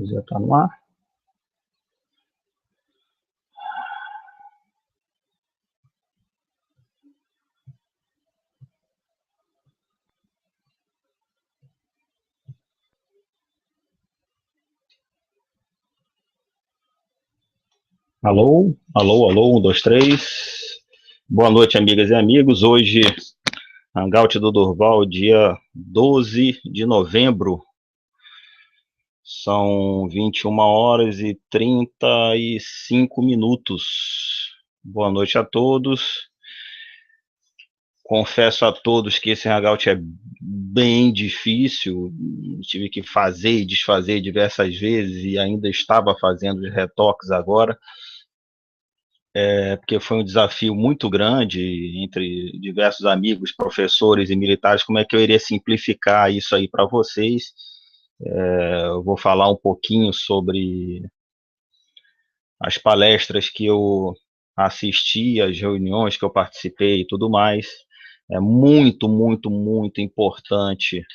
Já está no ar. Alô, alô, alô, um, dois, três. Boa noite, amigas e amigos. Hoje, Hangout do Durval, dia 12 de novembro. São 21 horas e 35 minutos. Boa noite a todos. Confesso a todos que esse Hangout é bem difícil. Tive que fazer e desfazer diversas vezes e ainda estava fazendo os retoques agora. Porque foi um desafio muito grande entre diversos amigos, professores e militares. Como é que eu iria simplificar isso aí para vocês? Eu vou falar um pouquinho sobre as palestras que eu assisti, as reuniões que eu participei e tudo mais. É muito, muito, muito importante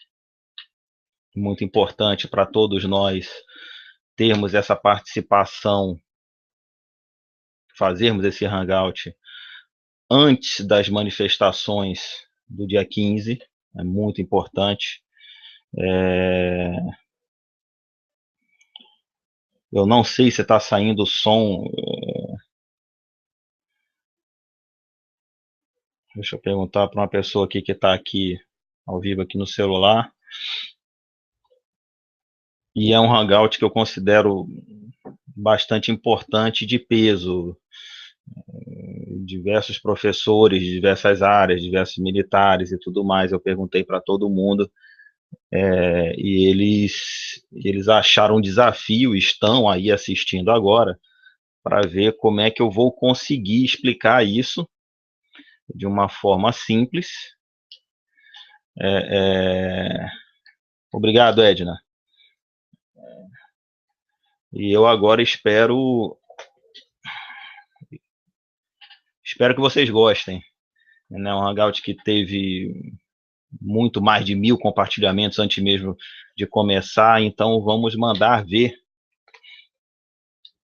para todos nós termos essa participação, fazermos esse hangout antes das manifestações do dia 15, é muito importante. Eu não sei se está saindo o som. Deixa eu perguntar para uma pessoa aqui que está aqui ao vivo aqui no celular. E é um hangout que eu considero bastante importante, de peso. Diversos professores de diversas áreas, diversos militares e tudo mais. Eu perguntei para todo mundo. E eles acharam um desafio, estão aí assistindo agora, para ver como é que eu vou conseguir explicar isso de uma forma simples. Obrigado, Edna. E eu agora espero que vocês gostem. É um hangout que teve muito mais de 1000 compartilhamentos antes mesmo de começar, então vamos mandar ver.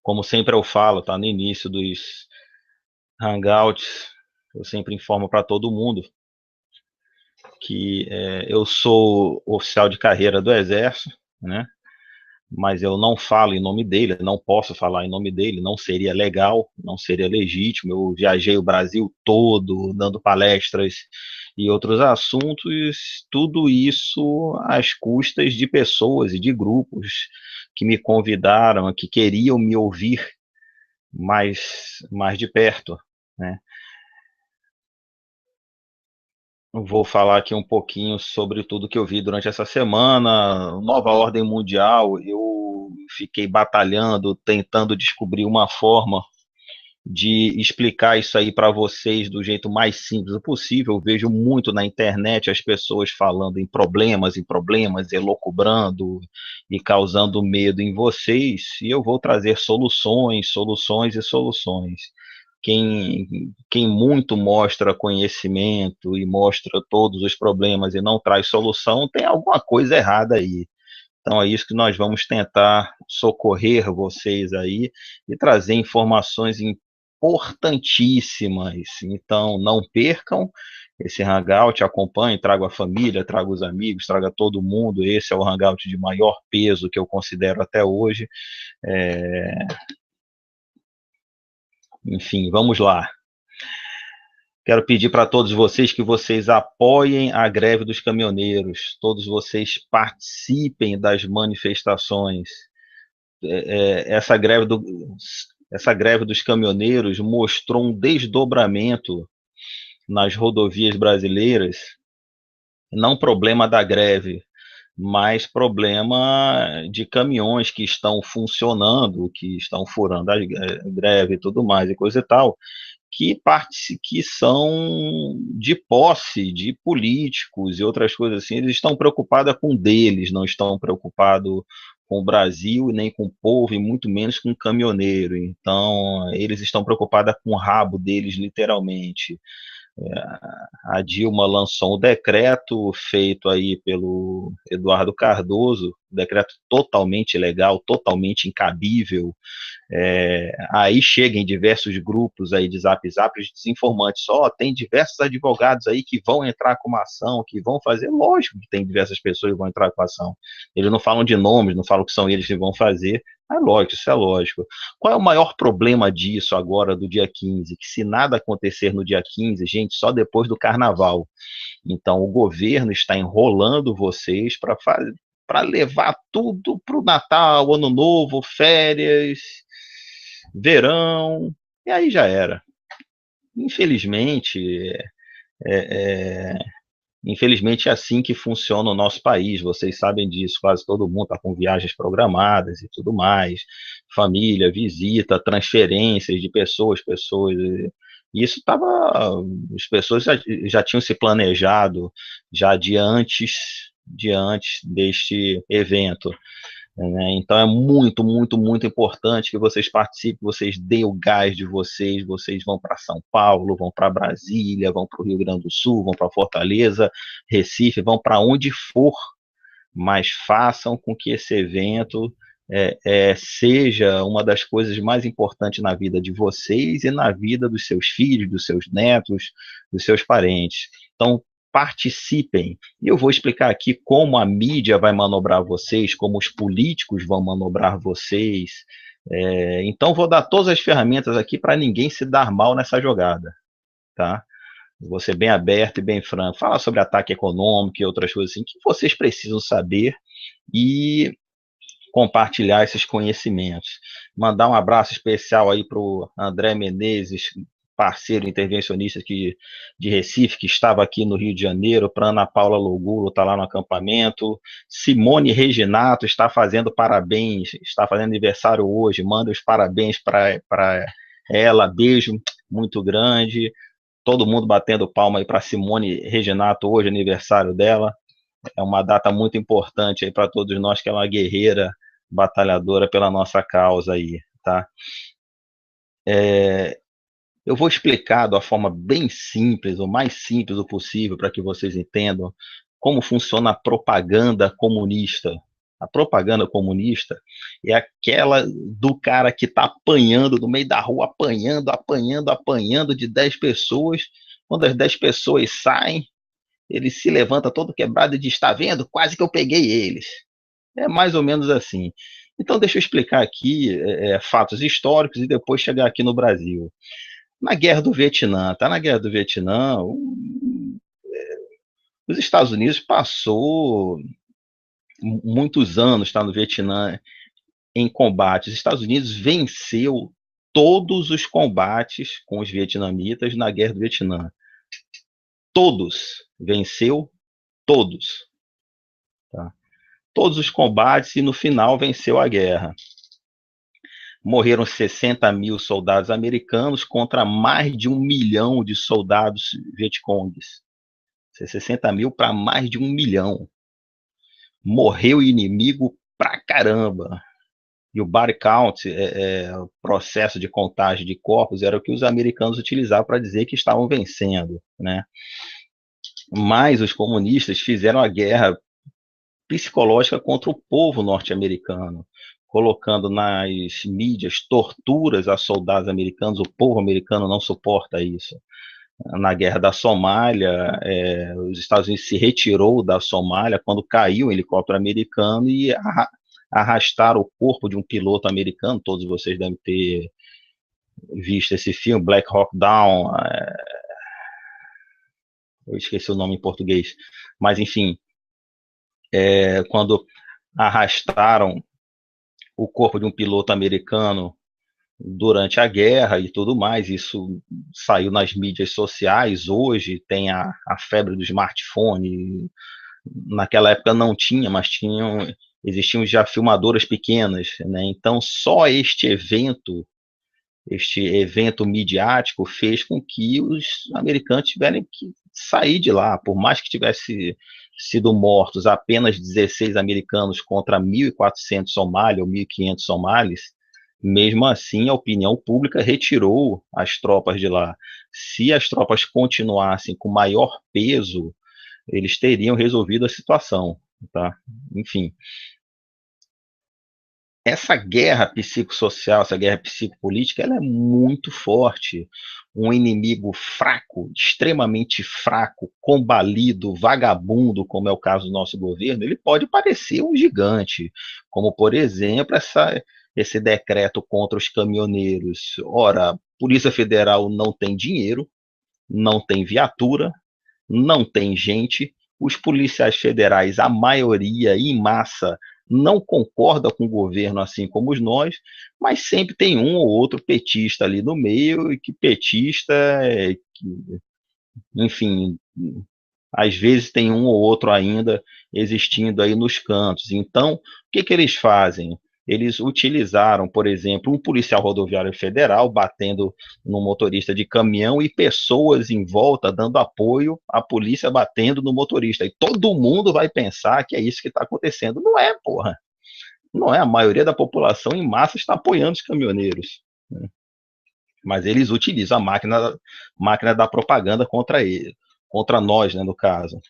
Como sempre eu falo, tá no início dos hangouts, eu sempre informo para todo mundo que eu sou oficial de carreira do Exército, né? Mas eu não falo em nome dele, não posso falar em nome dele, não seria legal, não seria legítimo. Eu viajei o Brasil todo, dando palestras e outros assuntos, tudo isso às custas de pessoas e de grupos que me convidaram, que queriam me ouvir mais de perto, né? Vou falar aqui um pouquinho sobre tudo que eu vi durante essa semana. Nova ordem mundial, eu fiquei batalhando, tentando descobrir uma forma de explicar isso aí para vocês do jeito mais simples possível. Eu vejo muito na internet as pessoas falando em problemas, elocubrando e causando medo em vocês, e eu vou trazer soluções, soluções e soluções. Quem muito mostra conhecimento e mostra todos os problemas e não traz solução, tem alguma coisa errada aí. Então é isso que nós vamos tentar socorrer vocês aí e trazer informações importantíssimas. Então não percam esse hangout, acompanhe, traga a família, traga os amigos, traga todo mundo. Esse é o hangout de maior peso que eu considero até hoje. Enfim, vamos lá. Quero pedir para todos vocês que vocês apoiem a greve dos caminhoneiros, todos vocês participem das manifestações. Essa greve dos caminhoneiros mostrou um desdobramento nas rodovias brasileiras, não problema da greve, mas problema de caminhões que estão funcionando, que estão furando a greve e tudo mais, e coisa e tal, que são de posse de políticos e outras coisas assim. Eles estão preocupados com deles, não estão preocupados com o Brasil, nem com o povo, e muito menos com o caminhoneiro. Então, eles estão preocupados com o rabo deles, literalmente. A Dilma lançou um decreto feito aí pelo Eduardo Cardoso, decreto totalmente ilegal, totalmente incabível. Aí chega em diversos grupos aí de Zap Zap de desinformantes, tem diversos advogados aí que vão entrar com uma ação, que vão fazer, lógico que tem diversas pessoas que vão entrar com ação, eles não falam de nomes, não falam que são eles que vão fazer, lógico, isso é lógico. Qual é o maior problema disso agora do dia 15? Que se nada acontecer no dia 15, gente, só depois do carnaval. Então o governo está enrolando vocês para levar tudo para o Natal, Ano Novo, férias, verão, e aí já era. Infelizmente, infelizmente é assim que funciona o nosso país, vocês sabem disso, quase todo mundo está com viagens programadas e tudo mais, família, visita, transferências de pessoas, isso estava, as pessoas já tinham se planejado já de antes deste evento. Né? Então é muito, muito, muito importante que vocês participem, vocês deem o gás de vocês, vocês vão para São Paulo, vão para Brasília, vão para o Rio Grande do Sul, vão para Fortaleza, Recife, vão para onde for, mas façam com que esse evento seja uma das coisas mais importantes na vida de vocês e na vida dos seus filhos, dos seus netos, dos seus parentes. Então, participem. E eu vou explicar aqui como a mídia vai manobrar vocês, como os políticos vão manobrar vocês. Então, vou dar todas as ferramentas aqui para ninguém se dar mal nessa jogada, tá? Vou ser bem aberto e bem franco. Falar sobre ataque econômico e outras coisas assim que vocês precisam saber e compartilhar esses conhecimentos. Mandar um abraço especial aí para o André Menezes, parceiro intervencionista aqui de Recife, que estava aqui no Rio de Janeiro, para Ana Paula Logulo, está lá no acampamento. Simone Reginato está fazendo parabéns, está fazendo aniversário hoje, manda os parabéns para ela, beijo muito grande. Todo mundo batendo palma aí para Simone Reginato hoje, aniversário dela. É uma data muito importante aí para todos nós, que é uma guerreira batalhadora pela nossa causa aí, tá? Eu vou explicar de uma forma bem simples, o mais simples possível, para que vocês entendam como funciona a propaganda comunista. A propaganda comunista é aquela do cara que está apanhando no meio da rua, apanhando de 10 pessoas. Quando as 10 pessoas saem, ele se levanta todo quebrado e diz: está vendo? Quase que eu peguei eles. É mais ou menos assim. Então, deixa eu explicar aqui fatos históricos e depois chegar aqui no Brasil. Na Guerra do Vietnã, tá? Na Guerra do Vietnã, os Estados Unidos passou muitos anos, tá, no Vietnã em combate. Os Estados Unidos venceu todos os combates com os vietnamitas na Guerra do Vietnã. Todos. Venceu todos. Tá? Todos os combates e no final venceu a guerra. Morreram 60 mil soldados americanos contra mais de 1 milhão de soldados vietcongues. 60 mil para mais de 1 milhão. Morreu inimigo pra caramba. E o body count, o processo de contagem de corpos, era o que os americanos utilizavam para dizer que estavam vencendo, né? Mas os comunistas fizeram a guerra psicológica contra o povo norte-americano, colocando nas mídias torturas a soldados americanos. O povo americano não suporta isso. Na guerra da Somália, os Estados Unidos se retirou da Somália quando caiu um helicóptero americano e arrastaram o corpo de um piloto americano. Todos vocês devem ter visto esse filme, Black Hawk Down. Eu esqueci o nome em português, mas enfim, quando arrastaram o corpo de um piloto americano durante a guerra e tudo mais, isso saiu nas mídias sociais. Hoje tem a febre do smartphone. Naquela época não tinha, mas existiam já filmadoras pequenas, né? Então só este evento midiático fez com que os americanos tiverem que sair de lá, por mais que tivesse sido mortos apenas 16 americanos contra 1.400 somalis ou 1.500 somalis. Mesmo assim, a opinião pública retirou as tropas de lá. Se as tropas continuassem com maior peso, eles teriam resolvido a situação, tá? Enfim, essa guerra psicossocial, essa guerra psicopolítica, ela é muito forte. Um inimigo fraco, extremamente fraco, combalido, vagabundo, como é o caso do nosso governo, ele pode parecer um gigante, como, por exemplo, esse decreto contra os caminhoneiros. Ora, a Polícia Federal não tem dinheiro, não tem viatura, não tem gente, os policiais federais, a maioria em massa, não concorda com o governo, assim como nós, mas sempre tem um ou outro petista ali no meio, e que petista, enfim, às vezes tem um ou outro ainda existindo aí nos cantos. Então, o que, que eles fazem? Eles utilizaram, por exemplo, um policial rodoviário federal batendo no motorista de caminhão e pessoas em volta dando apoio à polícia batendo no motorista. E todo mundo vai pensar que é isso que está acontecendo. Não é, porra. Não é. A maioria da população em massa está apoiando os caminhoneiros, né? Mas eles utilizam a máquina da propaganda contra ele, contra nós, né, no caso.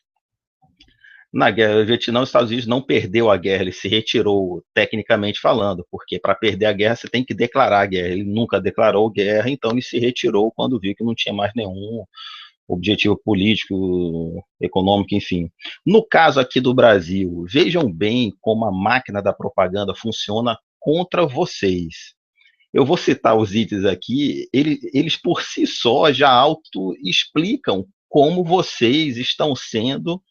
Na guerra do Vietnã, os Estados Unidos não perdeu a guerra, ele se retirou, tecnicamente falando, porque para perder a guerra você tem que declarar a guerra. Ele nunca declarou guerra, então ele se retirou quando viu que não tinha mais nenhum objetivo político, econômico, enfim. No caso aqui do Brasil, vejam bem como a máquina da propaganda funciona contra vocês. Eu vou citar os itens aqui, eles por si só já auto-explicam como vocês estão sendo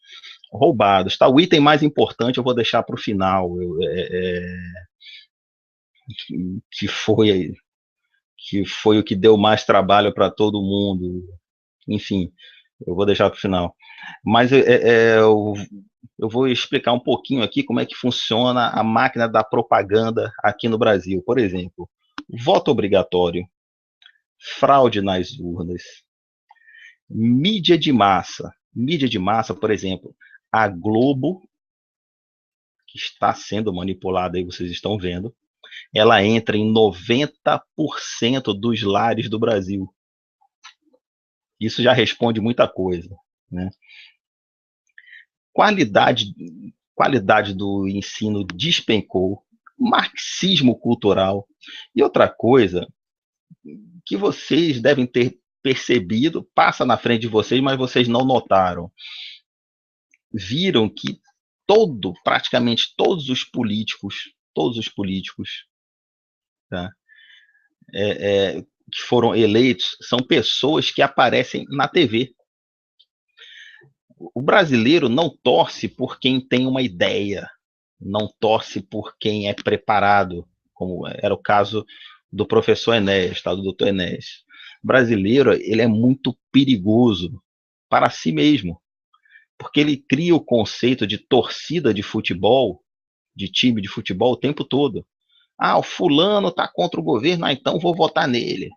roubados. Tá? O item mais importante eu vou deixar para o final, que, foi, que foi o que deu mais trabalho para todo mundo. Enfim, eu vou deixar para o final. Mas eu vou explicar um pouquinho aqui como é que funciona a máquina da propaganda aqui no Brasil. Por exemplo, voto obrigatório, fraude nas urnas, mídia de massa. Mídia de massa, por exemplo, a Globo, que está sendo manipulada, aí vocês estão vendo, ela entra em 90% dos lares do Brasil. Isso já responde muita coisa, né? Qualidade do ensino despencou, marxismo cultural. E outra coisa que vocês devem ter percebido, passa na frente de vocês, mas vocês não notaram. Viram que praticamente todos os políticos, tá? Que foram eleitos, são pessoas que aparecem na TV. O brasileiro não torce por quem tem uma ideia, não torce por quem é preparado, como era o caso do professor Enéas, tá? Do doutor Enéas. O brasileiro, ele é muito perigoso para si mesmo, porque ele cria o conceito de torcida de futebol, de time de futebol o tempo todo. Ah, o fulano está contra o governo, então vou votar nele.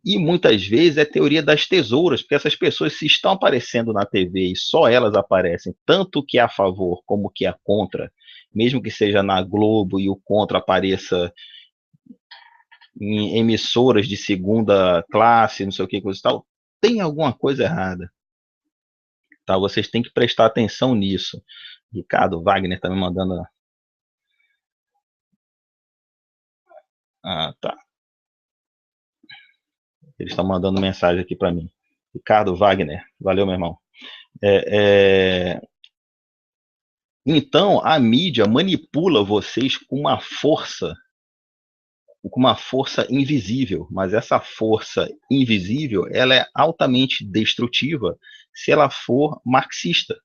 E muitas vezes é teoria das tesouras, porque essas pessoas, se estão aparecendo na TV e só elas aparecem, tanto que é a favor como que é contra, mesmo que seja na Globo e o contra apareça em emissoras de segunda classe, não sei o que, coisa e tal, tem alguma coisa errada. Tá? Vocês têm que prestar atenção nisso. Ricardo Wagner está me mandando. Ah, tá. Eles estão mandando mensagem aqui para mim. Ricardo Wagner, valeu, meu irmão. Então, a mídia manipula vocês com uma força invisível, mas essa força invisível, ela é altamente destrutiva se ela for marxista,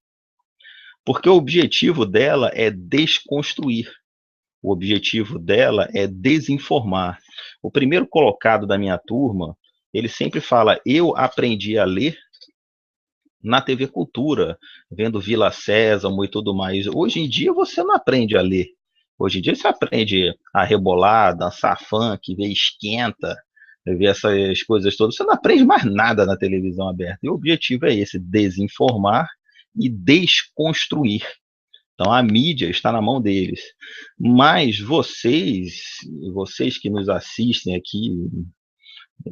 porque o objetivo dela é desconstruir, o objetivo dela é desinformar. O primeiro colocado da minha turma, ele sempre fala: eu aprendi a ler na TV Cultura, vendo Vila Sésamo e tudo mais. Hoje em dia você não aprende a ler. Hoje em dia você aprende a rebolar, dançar funk, ver esquenta, ver essas coisas todas. Você não aprende mais nada na televisão aberta. E o objetivo é esse: desinformar e desconstruir. Então a mídia está na mão deles. Mas vocês que nos assistem aqui,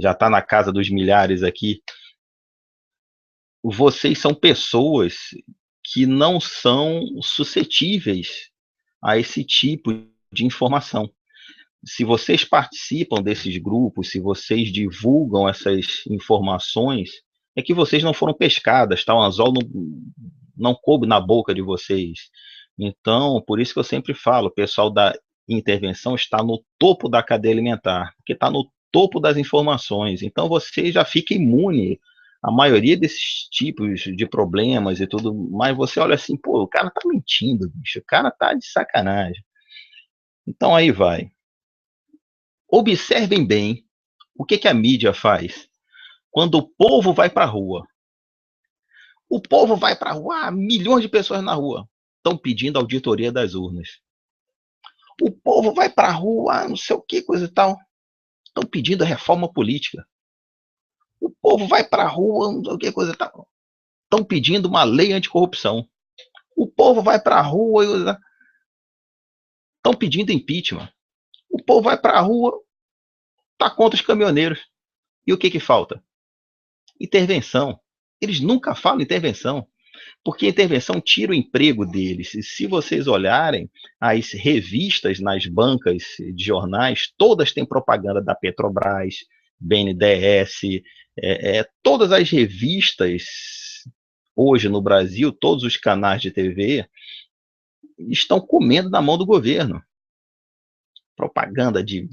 já está na casa dos milhares aqui, vocês são pessoas que não são suscetíveis a esse tipo de informação. Se vocês participam desses grupos, se vocês divulgam essas informações, é que vocês não foram pescadas, tá? O anzol não coube na boca de vocês. Então, por isso que eu sempre falo, o pessoal da intervenção está no topo da cadeia alimentar, porque está no topo das informações. Então, você já fica imune à maioria desses tipos de problemas e tudo, mas você olha assim, pô, o cara tá mentindo, bicho, o cara tá de sacanagem. Então, aí vai. Observem bem o que, que a mídia faz quando o povo vai para a rua. O povo vai para a rua, milhões de pessoas na rua estão pedindo auditoria das urnas. O povo vai para a rua, não sei o que, coisa e tal, estão pedindo reforma política. O povo vai para a rua, não sei o que, coisa e tal, estão pedindo uma lei anticorrupção. O povo vai para a rua e estão pedindo impeachment. O povo vai para a rua, está contra os caminhoneiros. E o que, que falta? Intervenção. Eles nunca falam intervenção, porque a intervenção tira o emprego deles. E se vocês olharem, as revistas nas bancas de jornais, todas têm propaganda da Petrobras, BNDES, todas as revistas hoje no Brasil, todos os canais de TV estão comendo na mão do governo. Propaganda de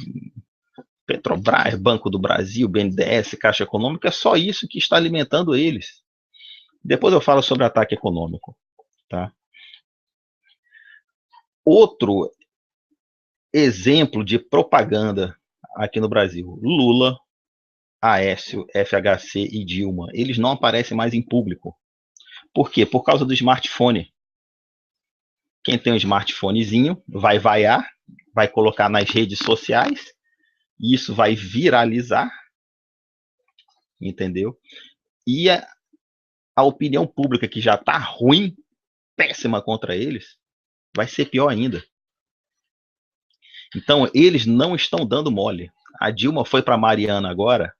Petrobras, Banco do Brasil, BNDES, Caixa Econômica, é só isso que está alimentando eles. Depois eu falo sobre ataque econômico. Tá? Outro exemplo de propaganda aqui no Brasil: Lula, Aécio, FHC e Dilma. Eles não aparecem mais em público. Por quê? Por causa do smartphone. Quem tem um smartphonezinho vai vaiar, vai colocar nas redes sociais, e isso vai viralizar, entendeu? E a opinião pública, que já está ruim, péssima contra eles, vai ser pior ainda. Então, eles não estão dando mole. A Dilma foi para Mariana agora,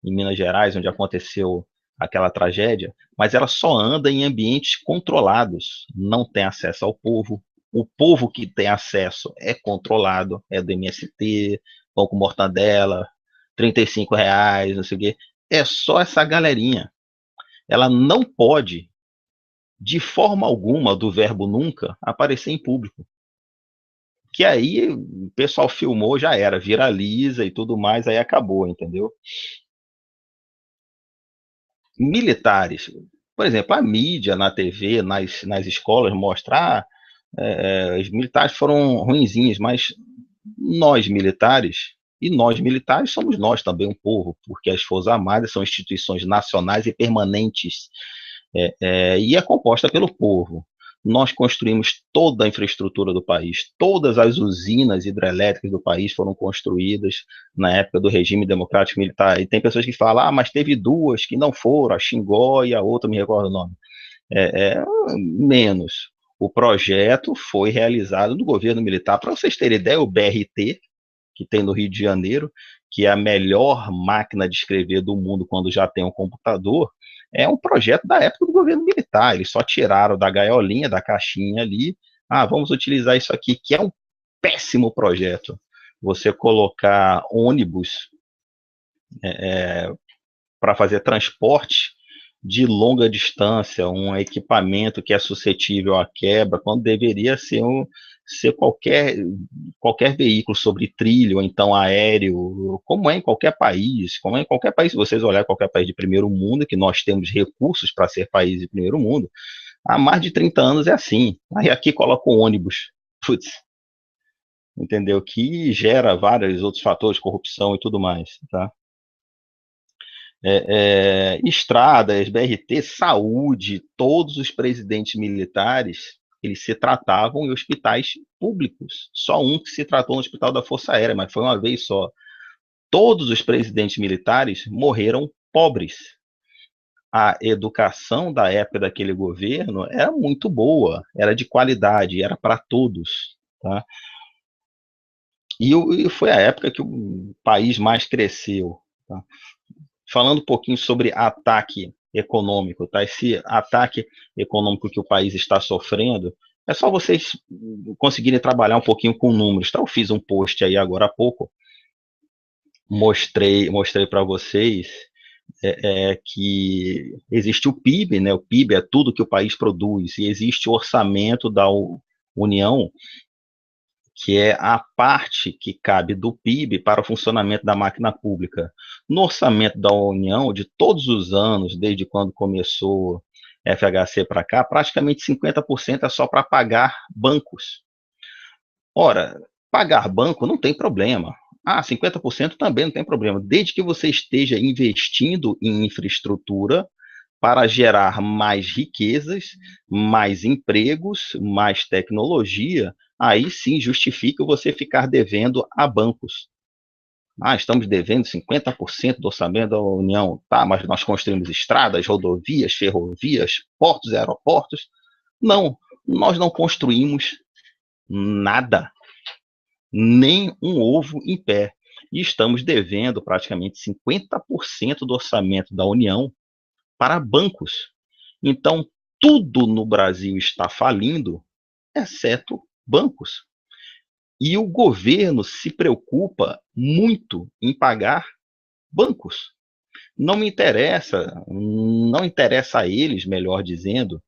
em Minas Gerais, onde aconteceu aquela tragédia, mas ela só anda em ambientes controlados, não tem acesso ao povo. O povo que tem acesso é controlado, é do MST, pão com mortadela, R$ 35, não sei o quê. É só essa galerinha. Ela não pode, de forma alguma, do verbo nunca, aparecer em público. Que aí o pessoal filmou, já era, viraliza e tudo mais, aí acabou, entendeu? Militares, por exemplo, a mídia na TV, nas escolas, mostrar os militares foram ruinzinhos, mas nós militares somos nós também um povo, porque as Forças Armadas são instituições nacionais e permanentes, e é composta pelo povo. Nós construímos toda a infraestrutura do país, todas as usinas hidrelétricas do país foram construídas na época do regime democrático militar. E tem pessoas que falam, mas teve duas que não foram, a Xingó e a outra, me recordo o nome. Menos. O projeto foi realizado no governo militar. Para vocês terem ideia, o BRT, que tem no Rio de Janeiro, que é a melhor máquina de escrever do mundo quando já tem um computador, é um projeto da época do governo militar. Eles só tiraram da gaiolinha, da caixinha ali, vamos utilizar isso aqui, que é um péssimo projeto. Você colocar ônibus para fazer transporte de longa distância, um equipamento que é suscetível à quebra, quando deveria ser qualquer veículo sobre trilho, ou então aéreo, como é em qualquer país, se vocês olharem qualquer país de primeiro mundo, que nós temos recursos para ser país de primeiro mundo, há mais de 30 anos é assim. Aí aqui coloca o ônibus, putz, entendeu? Que gera vários outros fatores, corrupção e tudo mais, tá? Estradas, BRT, saúde, todos os presidentes militares, eles se tratavam em hospitais públicos. Só um que se tratou no Hospital da Força Aérea, mas foi uma vez só. Todos os presidentes militares morreram pobres. A educação da época daquele governo era muito boa, era de qualidade, era para todos. Tá? E foi a época que o país mais cresceu. Tá? Falando um pouquinho sobre ataque econômico, tá? Esse ataque econômico que o país está sofrendo É só vocês conseguirem trabalhar um pouquinho com números. Tá? Eu fiz um post aí agora há pouco, mostrei para vocês que existe o PIB, né? O PIB é tudo que o país produz, e existe o orçamento da União, que é a parte que cabe do PIB para o funcionamento da máquina pública. No orçamento da União, de todos os anos, desde quando começou FHC para cá, praticamente 50% é só para pagar bancos. Ora, pagar banco não tem problema. 50% também não tem problema, desde que você esteja investindo em infraestrutura para gerar mais riquezas, mais empregos, mais tecnologia, aí sim justifica você ficar devendo a bancos. Estamos devendo 50% do orçamento da União, tá, mas nós construímos estradas, rodovias, ferrovias, portos e aeroportos. Não, nós não construímos nada, nem um ovo em pé. E estamos devendo praticamente 50% do orçamento da União para bancos. Então, tudo no Brasil está falindo, exceto bancos. E o governo se preocupa muito em pagar bancos. Não interessa a eles, melhor dizendo,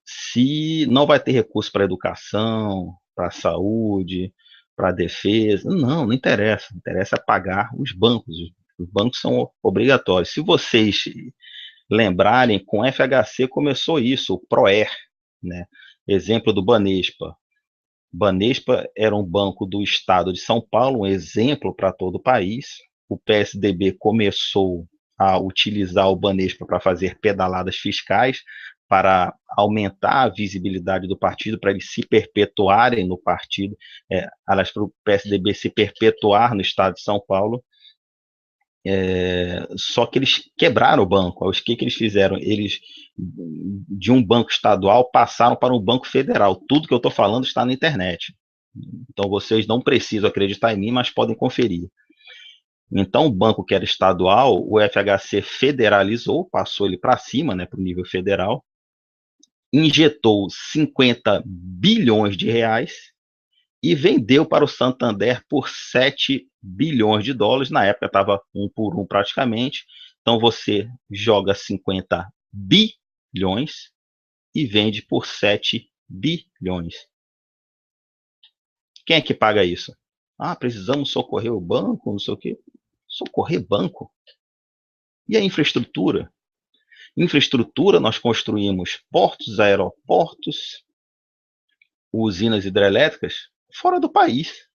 se não vai ter recurso para a educação, para a saúde, para a defesa. Não interessa. Interessa pagar os bancos. Os bancos são obrigatórios. Se vocês lembrarem, com FHC começou isso, o Proer, né? Exemplo do Banespa. Banespa era um banco do estado de São Paulo, um exemplo para todo o país. O PSDB começou a utilizar o Banespa para fazer pedaladas fiscais, para aumentar a visibilidade do partido, para eles se perpetuarem no partido, aliás, para o PSDB se perpetuar no estado de São Paulo. Só que eles quebraram o banco. O que eles fizeram? Eles, de um banco estadual, passaram para um banco federal. Tudo que eu estou falando está na internet. Então vocês não precisam acreditar em mim, mas podem conferir. Então o banco que era estadual, o FHC federalizou, passou ele para cima, né, para o nível federal, injetou 50 bilhões de reais e vendeu para o Santander por 7 bilhões de dólares. Na época estava 1 por 1 praticamente. Então você joga 50 bilhões e vende por 7 bilhões. Quem é que paga isso? Precisamos socorrer o banco, não sei o quê. Socorrer banco? E a infraestrutura? Infraestrutura, nós construímos portos, aeroportos, usinas hidrelétricas fora do país.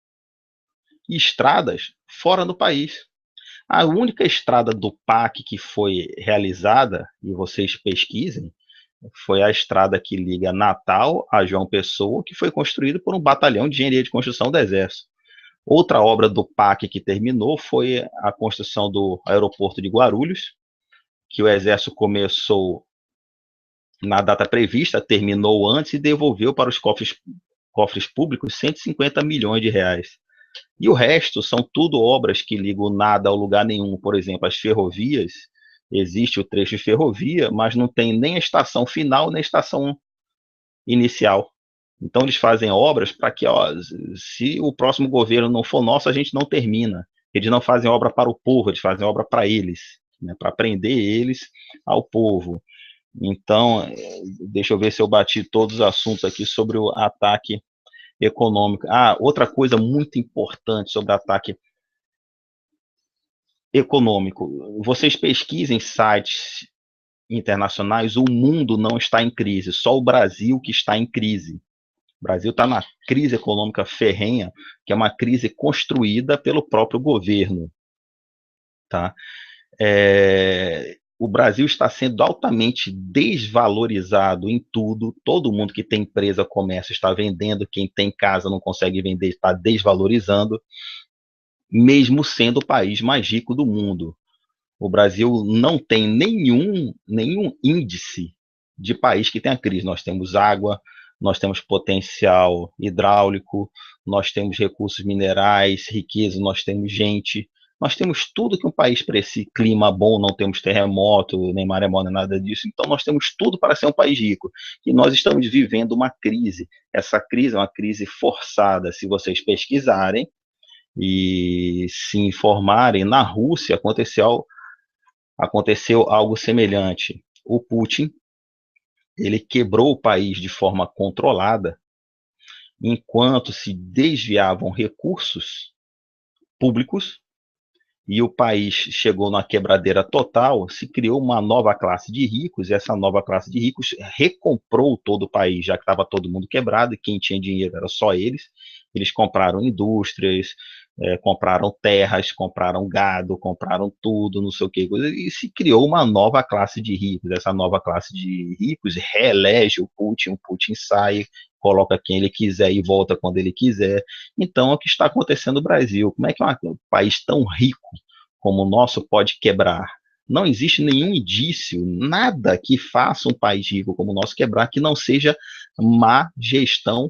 E estradas fora do país. A única estrada do PAC que foi realizada, e vocês pesquisem, foi a estrada que liga Natal a João Pessoa, que foi construída por um batalhão de engenharia de construção do Exército. Outra obra do PAC que terminou foi a construção do aeroporto de Guarulhos, que o Exército começou na data prevista, terminou antes e devolveu para os cofres públicos 150 milhões de reais. E o resto são tudo obras que ligam nada ao lugar nenhum. Por exemplo, as ferrovias, existe o trecho de ferrovia, mas não tem nem a estação final, nem a estação inicial. Então eles fazem obras para que, se o próximo governo não for nosso, a gente não termina. Eles não fazem obra para o povo, eles fazem obra para eles, né, para prender eles ao povo. Então, deixa eu ver se eu bati todos os assuntos aqui sobre o ataque econômico. Outra coisa muito importante sobre ataque econômico. Vocês pesquisem sites internacionais, o mundo não está em crise, só o Brasil que está em crise. O Brasil está na crise econômica ferrenha, que é uma crise construída pelo próprio governo. Tá? O Brasil está sendo altamente desvalorizado em tudo. Todo mundo que tem empresa, comércio, está vendendo. Quem tem casa não consegue vender, está desvalorizando, mesmo sendo o país mais rico do mundo. O Brasil não tem nenhum índice de país que tenha crise. Nós temos água, nós temos potencial hidráulico, nós temos recursos minerais, riqueza, nós temos gente, Nós temos tudo que um país precisa, clima bom, não temos terremoto, nem maremoto, nem nada disso. Então nós temos tudo para ser um país rico. E nós estamos vivendo uma crise. Essa crise é uma crise forçada. Se vocês pesquisarem e se informarem, na Rússia aconteceu algo semelhante. O Putin, ele quebrou o país de forma controlada, enquanto se desviavam recursos públicos e o país chegou numa quebradeira total, se criou uma nova classe de ricos, e essa nova classe de ricos recomprou todo o país, já que estava todo mundo quebrado, e quem tinha dinheiro era só eles. Eles compraram indústrias, compraram terras, compraram gado, compraram tudo, não sei o que, e se criou uma nova classe de ricos. Essa nova classe de ricos reelege o Putin sai, coloca quem ele quiser e volta quando ele quiser. Então, é o que está acontecendo no Brasil. Como é que um país tão rico como o nosso pode quebrar? Não existe nenhum indício, nada que faça um país rico como o nosso quebrar que não seja má gestão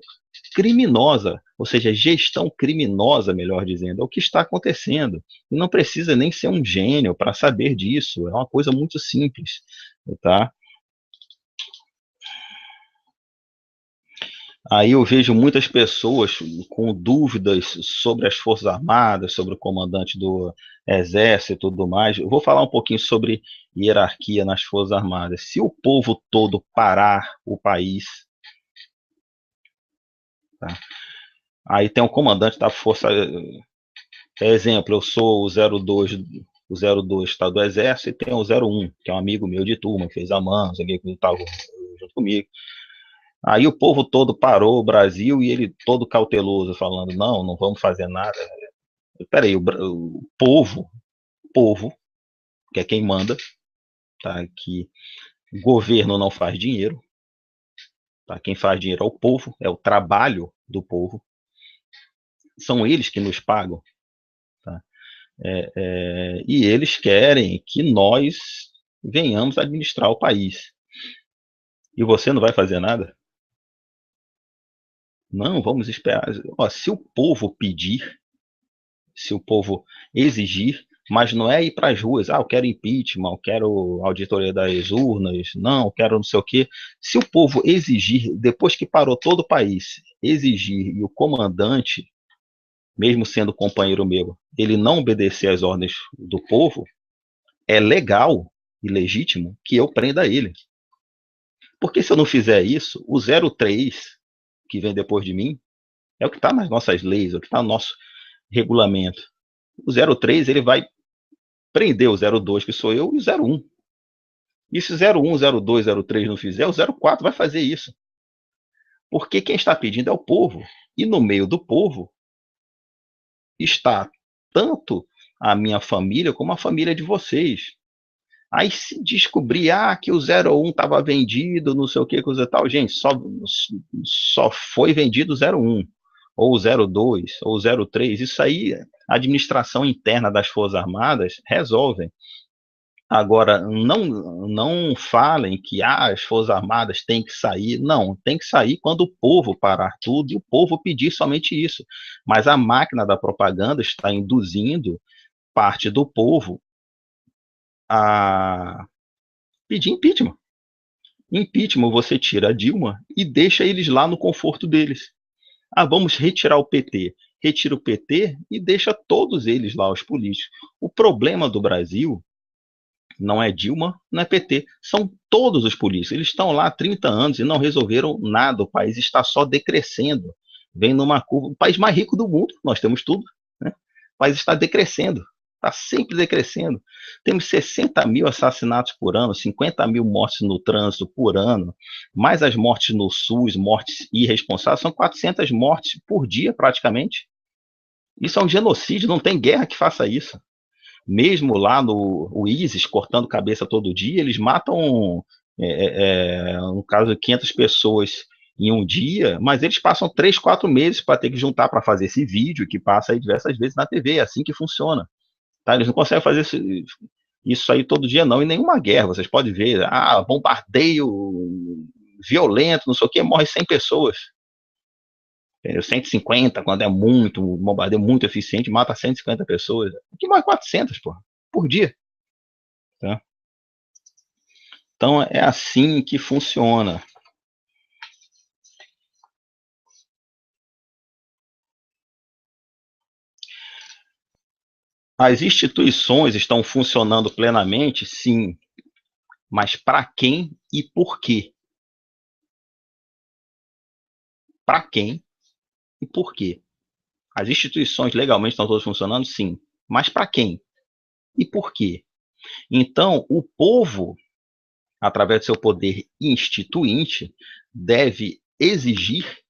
criminosa, ou seja, gestão criminosa, melhor dizendo, é o que está acontecendo. E não precisa nem ser um gênio para saber disso, é uma coisa muito simples, tá? Aí eu vejo muitas pessoas com dúvidas sobre as Forças Armadas, sobre o comandante do Exército e tudo mais. Eu vou falar um pouquinho sobre hierarquia nas Forças Armadas. Se o povo todo parar o país, tá? Aí tem um comandante da Força. Exemplo, eu sou o 02 tá, do Exército, e tem o 01, que é um amigo meu de turma, fez a MAN, que estava junto comigo. Aí o povo todo parou o Brasil e ele todo cauteloso, falando, não, não vamos fazer nada. Peraí, o povo, que é quem manda, tá? Que o governo não faz dinheiro, tá? Quem faz dinheiro é o povo, é o trabalho do povo, são eles que nos pagam, tá? E eles querem que nós venhamos administrar o país. E você não vai fazer nada? Não, vamos esperar. Ó, se o povo pedir, se o povo exigir, mas não é ir para as ruas, eu quero impeachment, eu quero auditoria das urnas, não, eu quero não sei o quê. Se o povo exigir, depois que parou todo o país, exigir, e o comandante, mesmo sendo companheiro meu, ele não obedecer às ordens do povo, é legal e legítimo que eu prenda ele. Porque se eu não fizer isso, o 03, que vem depois de mim, é o que está nas nossas leis, é o que está no nosso regulamento. O 03, ele vai prender o 02, que sou eu, e o 01. E se o 01, 02, 03 não fizer, o 04 vai fazer isso. Porque quem está pedindo é o povo. E no meio do povo está tanto a minha família como a família de vocês. Aí se descobrir que o 01 estava vendido, não sei o que, coisa e tal, gente, só foi vendido o 01, ou o 02, ou o 03. Isso aí, a administração interna das Forças Armadas resolve. Agora, não falem que as Forças Armadas têm que sair. Não, tem que sair quando o povo parar tudo e o povo pedir somente isso. Mas a máquina da propaganda está induzindo parte do povo a pedir impeachment. Impeachment, você tira a Dilma e deixa eles lá no conforto deles. Vamos retirar o PT. Retira o PT e deixa todos eles lá, os políticos. O problema do Brasil não é Dilma, não é PT, são todos os políticos. Eles estão lá há 30 anos e não resolveram nada. O país está só decrescendo. Vem numa curva. O país mais rico do mundo, nós temos tudo. Né? O país está decrescendo. Está sempre decrescendo. Temos 60 mil assassinatos por ano, 50 mil mortes no trânsito por ano, mais as mortes no SUS, mortes irresponsáveis, são 400 mortes por dia praticamente. Isso é um genocídio, não tem guerra que faça isso. Mesmo lá no ISIS, cortando cabeça todo dia, eles matam, no caso, 500 pessoas em um dia, mas eles passam 3, 4 meses para ter que juntar para fazer esse vídeo que passa aí diversas vezes na TV, é assim que funciona. Tá? Eles não conseguem fazer isso aí todo dia, não, em nenhuma guerra. Vocês podem ver, bombardeio violento, não sei o que, morre 100 pessoas. Entendeu? 150, quando é muito, um bombardeio muito eficiente, mata 150 pessoas. Aqui morre 400, porra, por dia. Tá? Então é assim que funciona. As instituições estão funcionando plenamente, sim, mas para quem e por quê? Para quem e por quê? As instituições legalmente estão todas funcionando, sim, mas para quem e por quê? Então, o povo, através do seu poder instituinte, deve exigir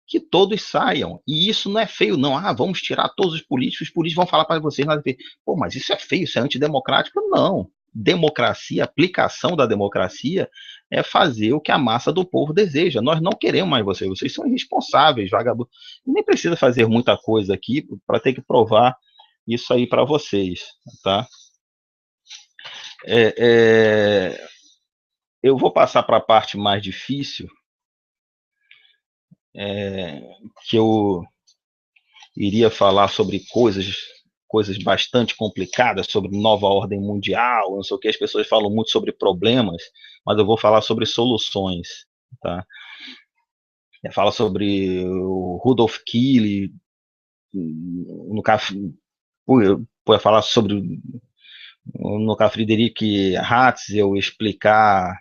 que todos saiam. E isso não é feio, não. Ah, vamos tirar todos os políticos vão falar para vocês, nada a ver. Pô, mas isso é feio, isso é antidemocrático? Não. Democracia, aplicação da democracia é fazer o que a massa do povo deseja. Nós não queremos mais vocês, vocês são irresponsáveis, vagabundos. Nem precisa fazer muita coisa aqui para ter que provar isso aí para vocês, tá? É, é, eu vou passar para a parte mais difícil, que eu iria falar sobre coisas bastante complicadas, sobre nova ordem mundial, não sei o que, as pessoas falam muito sobre problemas, mas eu vou falar sobre soluções, tá? Fala sobre o Rudolf Kiel, no pode falar sobre no Friedrich Hatzel explicar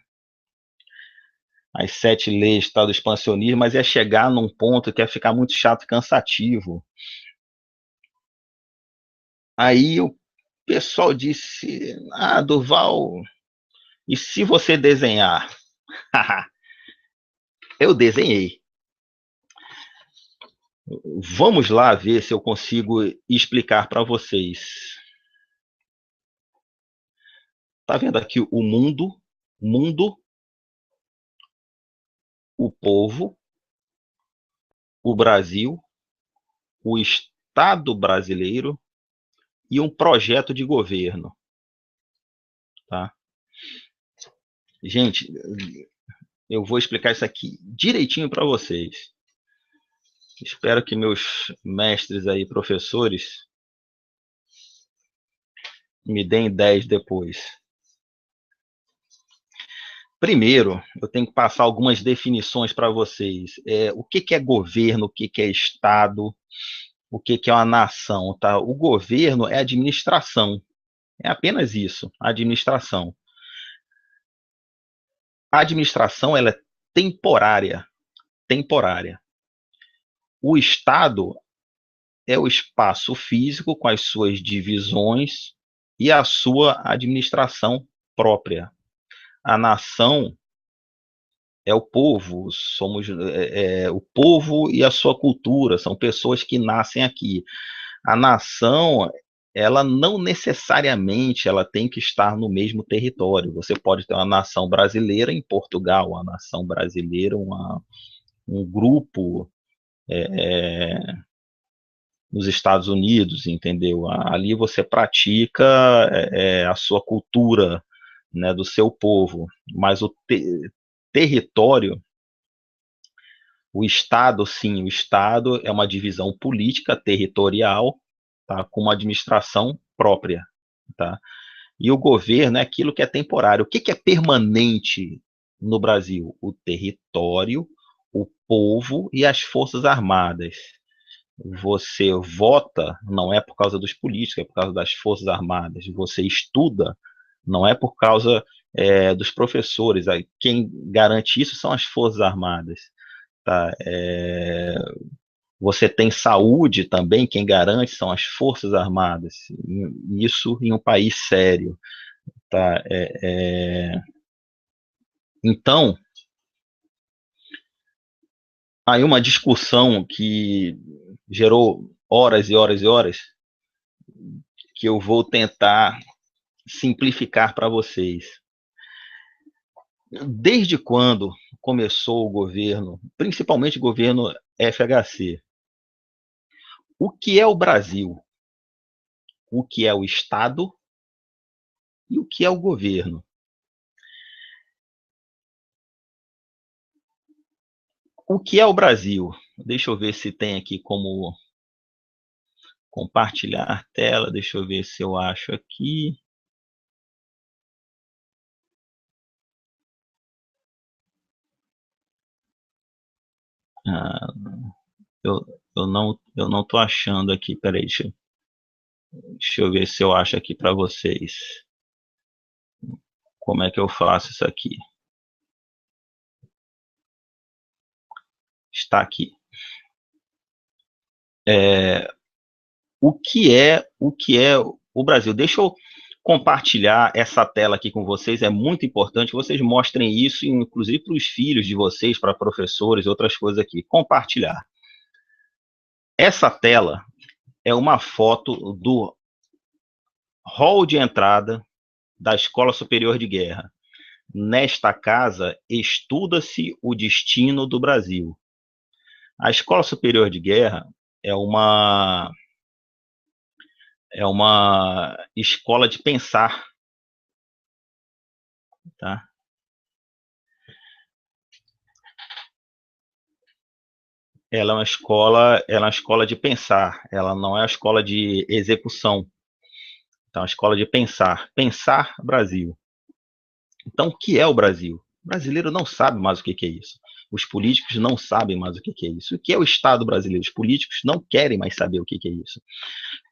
as 7 leis tal, do expansionismo, mas é chegar num ponto que é ficar muito chato e cansativo. Aí o pessoal disse: Ah, Durval, e se você desenhar? Eu desenhei. Vamos lá ver se eu consigo explicar para vocês. Tá vendo aqui o mundo, o povo, o Brasil, o Estado brasileiro e um projeto de governo, tá? Gente, eu vou explicar isso aqui direitinho para vocês. Espero que meus mestres aí, professores, me deem 10 depois. Primeiro, eu tenho que passar algumas definições para vocês. O que é governo, o que é Estado, o que é uma nação, tá? O governo é administração, é apenas isso, administração. A administração ela é temporária, temporária. O Estado é o espaço físico com as suas divisões e a sua administração própria. A nação é o povo, somos o povo e a sua cultura, são pessoas que nascem aqui. A nação, ela não necessariamente ela tem que estar no mesmo território. Você pode ter uma nação brasileira em Portugal, uma nação brasileira, um grupo é, nos Estados Unidos, entendeu? Ali você pratica a sua cultura, né, do seu povo, mas o território, o Estado, sim, o Estado é uma divisão política territorial, tá, com uma administração própria, tá? E o governo é aquilo que é temporário. O que é permanente no Brasil? O território, o povo e as forças armadas. Você vota não é por causa dos políticos, é por causa das forças armadas. Você estuda não é por causa dos professores. Aí, quem garante isso são as forças armadas. Tá? Você tem saúde também, quem garante são as Forças Armadas. Isso em um país sério. Tá? Então, aí uma discussão que gerou horas e horas e horas, que eu vou tentar simplificar para vocês. Desde quando começou o governo, principalmente o governo FHC, o que é o Brasil? O que é o Estado e o que é o governo? O que é o Brasil? Deixa eu ver se tem aqui como compartilhar a tela. Deixa eu ver se eu acho aqui. Ah, eu, eu não tô achando aqui. Peraí, deixa eu ver se eu acho aqui para vocês. Como é que eu faço isso aqui? Está aqui. O que é o Brasil? Deixa eu compartilhar essa tela aqui com vocês. É muito importante que vocês mostrem isso, inclusive para os filhos de vocês, para professores, outras coisas aqui. Compartilhar. Essa tela é uma foto do hall de entrada da Escola Superior de Guerra. Nesta casa estuda-se o destino do Brasil. A Escola Superior de Guerra é uma escola de pensar, tá? Ela é uma escola de pensar, ela não é uma escola de execução. Então, é uma escola de pensar, pensar Brasil. Então, o que é o Brasil? O brasileiro não sabe mais o que é isso. Os políticos não sabem mais o que é isso. O que é o Estado brasileiro? Os políticos não querem mais saber o que é isso.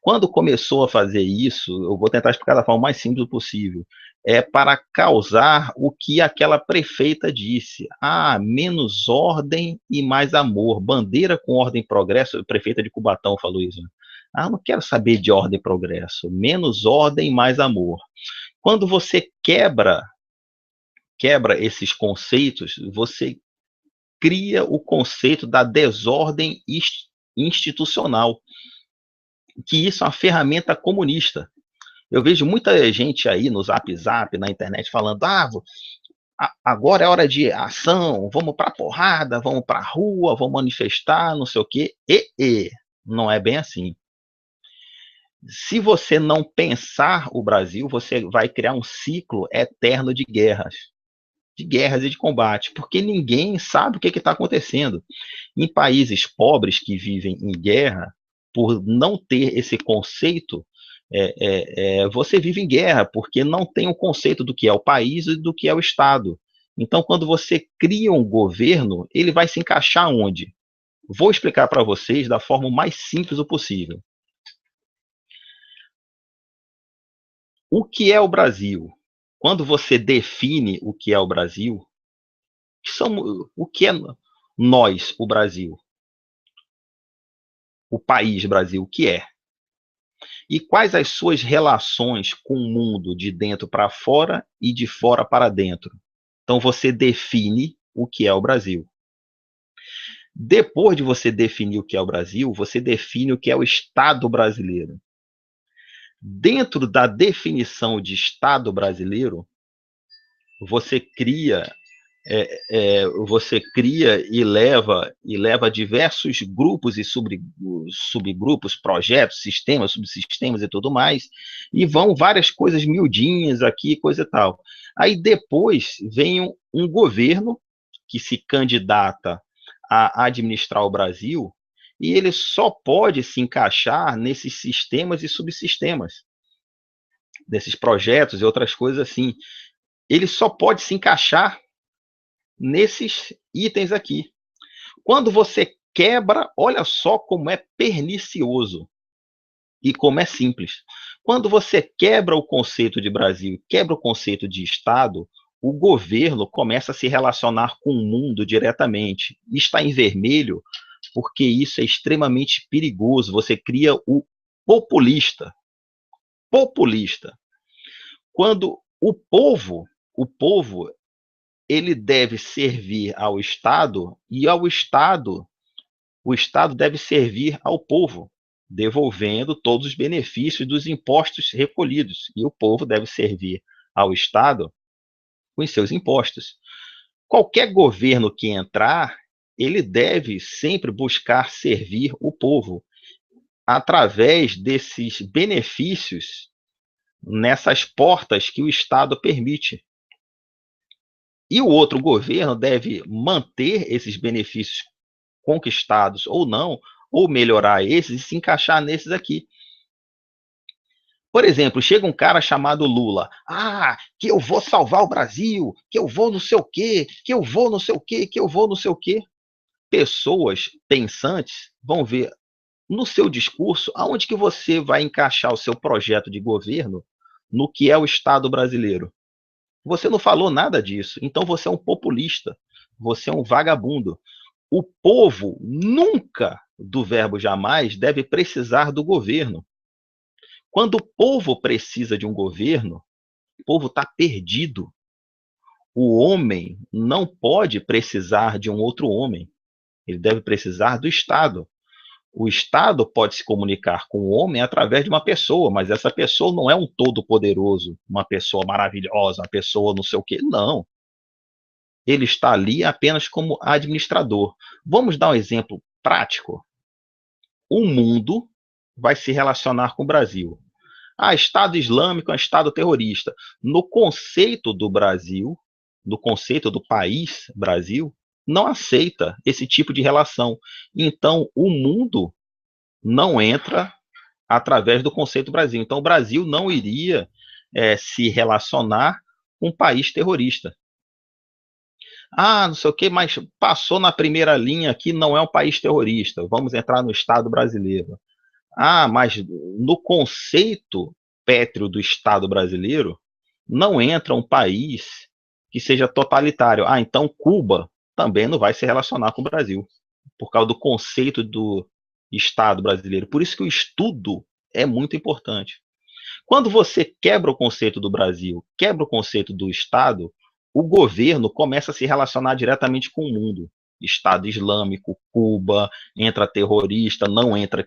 Quando começou a fazer isso, eu vou tentar explicar da forma mais simples possível, é para causar o que aquela prefeita disse: ah, menos ordem e mais amor. Bandeira com ordem e progresso. A prefeita de Cubatão falou isso. Né? Ah, não quero saber de ordem e progresso. Menos ordem e mais amor. Quando você quebra esses conceitos, você cria o conceito da desordem institucional, que isso é uma ferramenta comunista. Eu vejo muita gente aí no Zap Zap, na internet, falando: ah, agora é hora de ação, vamos para porrada, vamos para a rua, vamos manifestar, não sei o quê. Não é bem assim. Se você não pensar o Brasil, você vai criar um ciclo eterno de guerras e de combate, porque ninguém sabe o que está acontecendo. Em países pobres que vivem em guerra, por não ter esse conceito, você vive em guerra, porque não tem o conceito do que é o país e do que é o Estado. Então, quando você cria um governo, ele vai se encaixar onde? Vou explicar para vocês da forma mais simples possível. O que é o Brasil? Quando você define o que é o Brasil, o que é nós, o Brasil? O país Brasil, o que é? E quais as suas relações com o mundo de dentro para fora e de fora para dentro? Então você define o que é o Brasil. Depois de você definir o que é o Brasil, você define o que é o Estado brasileiro. Dentro da definição de Estado brasileiro, você cria você cria e leva diversos grupos e subgrupos, projetos, sistemas, subsistemas e tudo mais, e vão várias coisas miudinhas aqui, coisa e tal. Aí depois vem um governo que se candidata a administrar o Brasil, e ele só pode se encaixar nesses sistemas e subsistemas, desses projetos e outras coisas assim. Ele só pode se encaixar nesses itens aqui. Quando você quebra, olha só como é pernicioso e como é simples. Quando você quebra o conceito de Brasil, quebra o conceito de Estado, o governo começa a se relacionar com o mundo diretamente. Está em vermelho porque isso é extremamente perigoso. Você cria o populista. Populista. Quando o povo ele deve servir ao Estado e o Estado deve servir ao povo, devolvendo todos os benefícios dos impostos recolhidos. E o povo deve servir ao Estado com os seus impostos. Qualquer governo que entrar, ele deve sempre buscar servir o povo através desses benefícios nessas portas que o Estado permite. E o outro governo deve manter esses benefícios conquistados ou não, ou melhorar esses e se encaixar nesses aqui. Por exemplo, chega um cara chamado Lula. Ah, que eu vou salvar o Brasil, que eu vou não sei o quê, que eu vou não sei o quê, que eu vou não sei o quê. Pessoas pensantes vão ver no seu discurso aonde que você vai encaixar o seu projeto de governo no que é o Estado brasileiro. Você não falou nada disso, então você é um populista, você é um vagabundo. O povo nunca, do verbo jamais, deve precisar do governo. Quando o povo precisa de um governo, o povo está perdido. O homem não pode precisar de um outro homem. Ele deve precisar do Estado. O Estado pode se comunicar com o homem através de uma pessoa, mas essa pessoa não é um todo-poderoso, uma pessoa maravilhosa, uma pessoa não sei o quê. Não. Ele está ali apenas como administrador. Vamos dar um exemplo prático. O mundo vai se relacionar com o Brasil. Ah, Estado Islâmico é um Estado terrorista. No conceito do Brasil, no conceito do país Brasil, não aceita esse tipo de relação. Então, o mundo não entra através do conceito Brasil. Então, o Brasil não iria se relacionar com um país terrorista. Ah, não sei o que, mas passou na primeira linha aqui, não é um país terrorista. Vamos entrar no Estado brasileiro. Ah, mas no conceito pétreo do Estado brasileiro, não entra um país que seja totalitário. Ah, então Cuba também não vai se relacionar com o Brasil, por causa do conceito do Estado brasileiro. Por isso que o estudo é muito importante. Quando você quebra o conceito do Brasil, quebra o conceito do Estado, o governo começa a se relacionar diretamente com o mundo. Estado Islâmico, Cuba, entra terrorista, não entra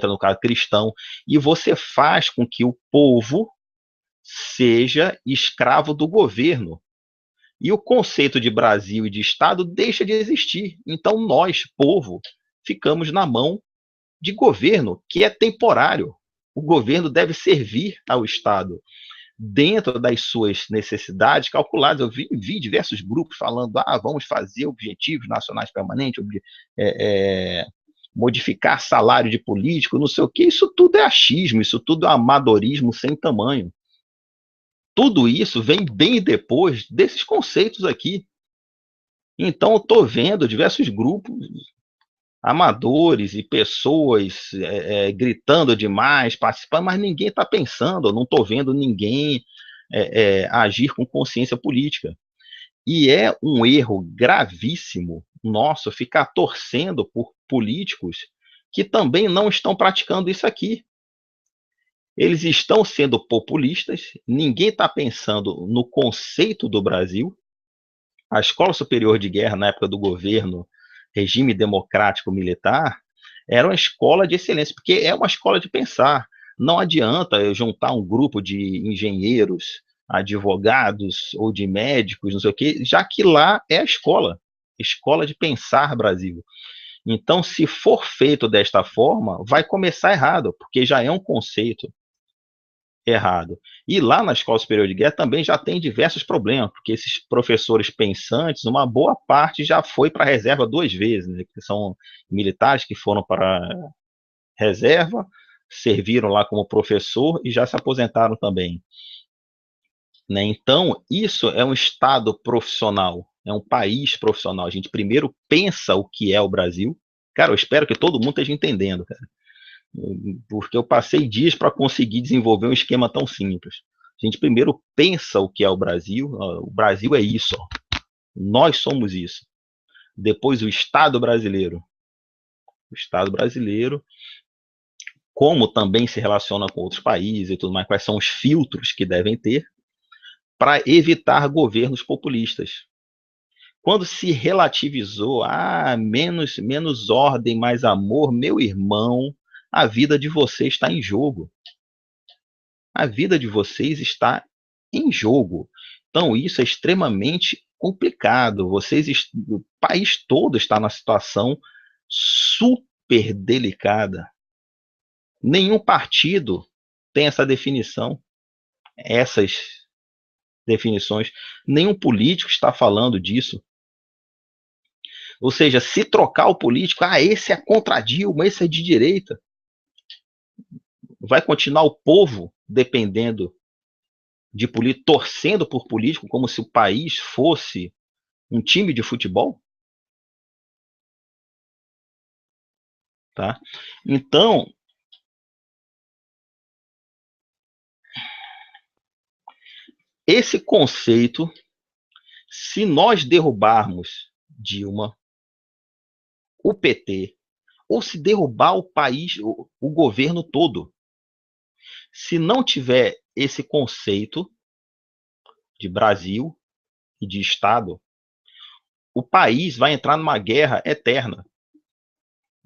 no caso cristão, e você faz com que o povo seja escravo do governo. E o conceito de Brasil e de Estado deixa de existir. Então nós, povo, ficamos na mão de governo que é temporário. O governo deve servir ao Estado dentro das suas necessidades calculadas. Eu vi diversos grupos falando: vamos fazer objetivos nacionais permanentes, modificar salário de político, não sei o que. Isso tudo é achismo, isso tudo é amadorismo sem tamanho. Tudo isso vem bem depois desses conceitos aqui. Então, eu estou vendo diversos grupos amadores e pessoas gritando demais, participando, mas ninguém está pensando, eu não estou vendo ninguém agir com consciência política. E é um erro gravíssimo nosso ficar torcendo por políticos que também não estão praticando isso aqui. Eles estão sendo populistas, ninguém está pensando no conceito do Brasil. A Escola Superior de Guerra, na época do governo regime democrático militar, era uma escola de excelência, porque é uma escola de pensar. Não adianta eu juntar um grupo de engenheiros, advogados ou de médicos, não sei o quê, já que lá é a escola de pensar Brasil. Então, se for feito desta forma, vai começar errado, porque já é um conceito errado. E lá na Escola Superior de Guerra também já tem diversos problemas, porque esses professores pensantes, uma boa parte já foi para a reserva 2 vezes, né, que são militares que foram para a reserva, serviram lá como professor e já se aposentaram também. Né? Então, isso é um Estado profissional, é um país profissional. A gente primeiro pensa o que é o Brasil. Cara, eu espero que todo mundo esteja entendendo, cara, porque eu passei dias para conseguir desenvolver um esquema tão simples. A gente primeiro pensa o que é o Brasil é isso, ó. Nós somos isso. Depois o Estado brasileiro, como também se relaciona com outros países e tudo mais, quais são os filtros que devem ter para evitar governos populistas. Quando se relativizou, menos ordem, mais amor, meu irmão, a vida de vocês está em jogo. A vida de vocês está em jogo. Então, isso é extremamente complicado. O país todo está numa situação super delicada. Nenhum partido tem essa definição, essas definições. Nenhum político está falando disso. Ou seja, se trocar o político, esse é contra Dilma, esse é de direita. Vai continuar o povo dependendo de político, torcendo por político como se o país fosse um time de futebol? Tá? Então, esse conceito, se nós derrubarmos Dilma, o PT, ou se derrubar o país, o governo todo, se não tiver esse conceito de Brasil e de Estado, o país vai entrar numa guerra eterna.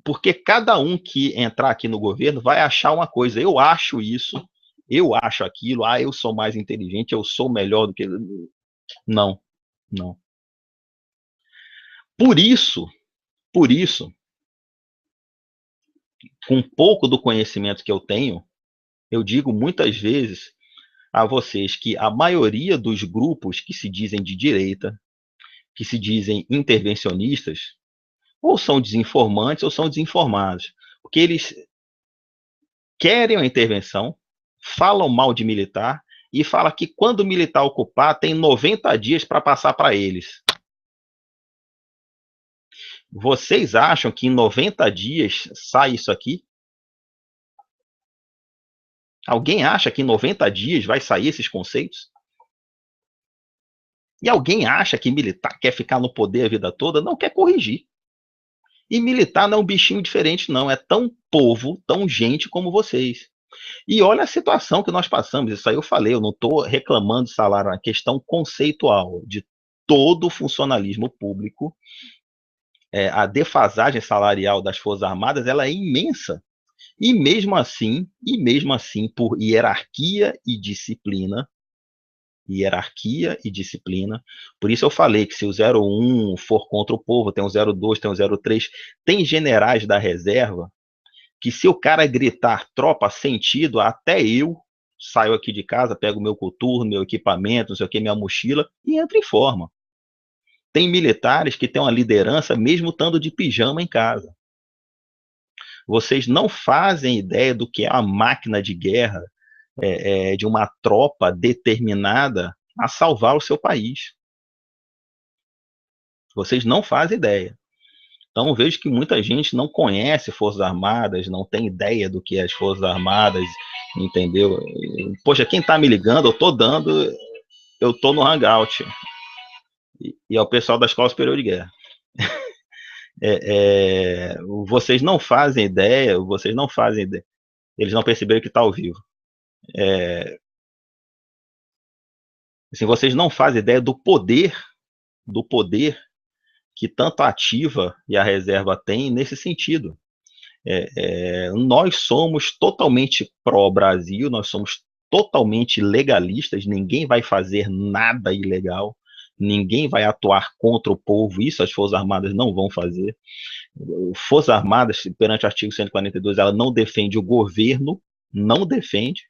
Porque cada um que entrar aqui no governo vai achar uma coisa. Eu acho isso, eu acho aquilo, eu sou mais inteligente, eu sou melhor do que. Não, não. Por isso, com um pouco do conhecimento que eu tenho, eu digo muitas vezes a vocês que a maioria dos grupos que se dizem de direita, que se dizem intervencionistas, ou são desinformantes ou são desinformados. Porque eles querem a intervenção, falam mal de militar e falam que quando o militar ocupar, tem 90 dias para passar para eles. Vocês acham que em 90 dias sai isso aqui? Alguém acha que em 90 dias vai sair esses conceitos? E alguém acha que militar quer ficar no poder a vida toda? Não, quer corrigir. E militar não é um bichinho diferente, não. É tão povo, tão gente como vocês. E olha a situação que nós passamos. Isso aí eu falei, eu não estou reclamando de salário, é uma questão conceitual de todo o funcionalismo público. A defasagem salarial das Forças Armadas ela é imensa. E mesmo assim, por hierarquia e disciplina, por isso eu falei que se o 01 for contra o povo, tem o 02, tem o 03, tem generais da reserva que se o cara gritar tropa sentido, até eu saio aqui de casa, pego meu coturno, meu equipamento, não sei o que, minha mochila e entro em forma. Tem militares que têm uma liderança mesmo estando de pijama em casa. Vocês não fazem ideia do que é a máquina de guerra de uma tropa determinada a salvar o seu país. Vocês não fazem ideia. Então, eu vejo que muita gente não conhece Forças Armadas, não tem ideia do que é as Forças Armadas, entendeu? Poxa, quem tá me ligando, eu tô no Hangout. E é o pessoal da Escola Superior de Guerra. Vocês não fazem ideia, eles não perceberam que tá ao vivo. Assim, vocês não fazem ideia do poder que tanto a ativa e a reserva têm nesse sentido. Nós somos totalmente pró-Brasil, nós somos totalmente legalistas, ninguém vai fazer nada ilegal, ninguém vai atuar contra o povo, isso as Forças Armadas não vão fazer. Forças Armadas, perante o artigo 142, ela não defende o governo, não defende,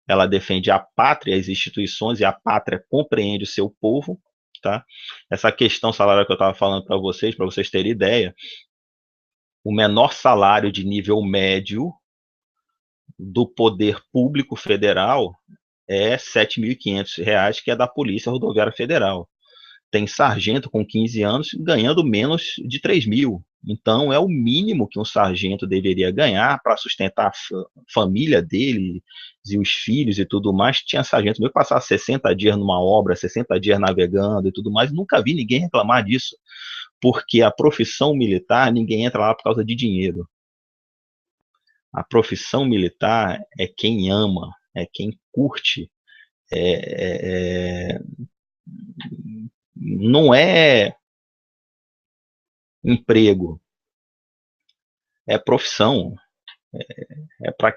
ela defende a pátria, as instituições, e a pátria compreende o seu povo, tá? Essa questão salarial que eu estava falando para vocês terem ideia, o menor salário de nível médio do poder público federal é R$ 7.500, que é da Polícia Rodoviária Federal. Tem sargento com 15 anos ganhando menos de 3 mil. Então, é o mínimo que um sargento deveria ganhar para sustentar a família dele e os filhos e tudo mais. Tinha sargento meu que passava 60 dias numa obra, 60 dias navegando e tudo mais. Nunca vi ninguém reclamar disso, porque a profissão militar, ninguém entra lá por causa de dinheiro. A profissão militar é quem ama, é quem curte. Não é emprego, é profissão. É para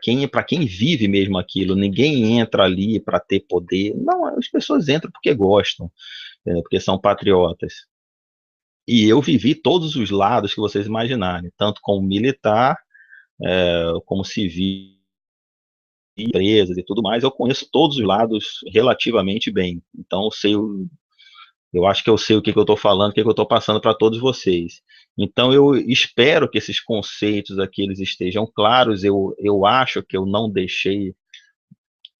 quem vive mesmo aquilo. Ninguém entra ali para ter poder. Não, as pessoas entram porque gostam, porque são patriotas. E eu vivi todos os lados que vocês imaginarem, tanto como militar, como civil, empresas e tudo mais. Eu conheço todos os lados relativamente bem. Então, eu sei Eu acho que eu sei o que eu estou falando, o que eu estou passando para todos vocês. Então, eu espero que esses conceitos aqui eles estejam claros. Eu acho que eu não deixei,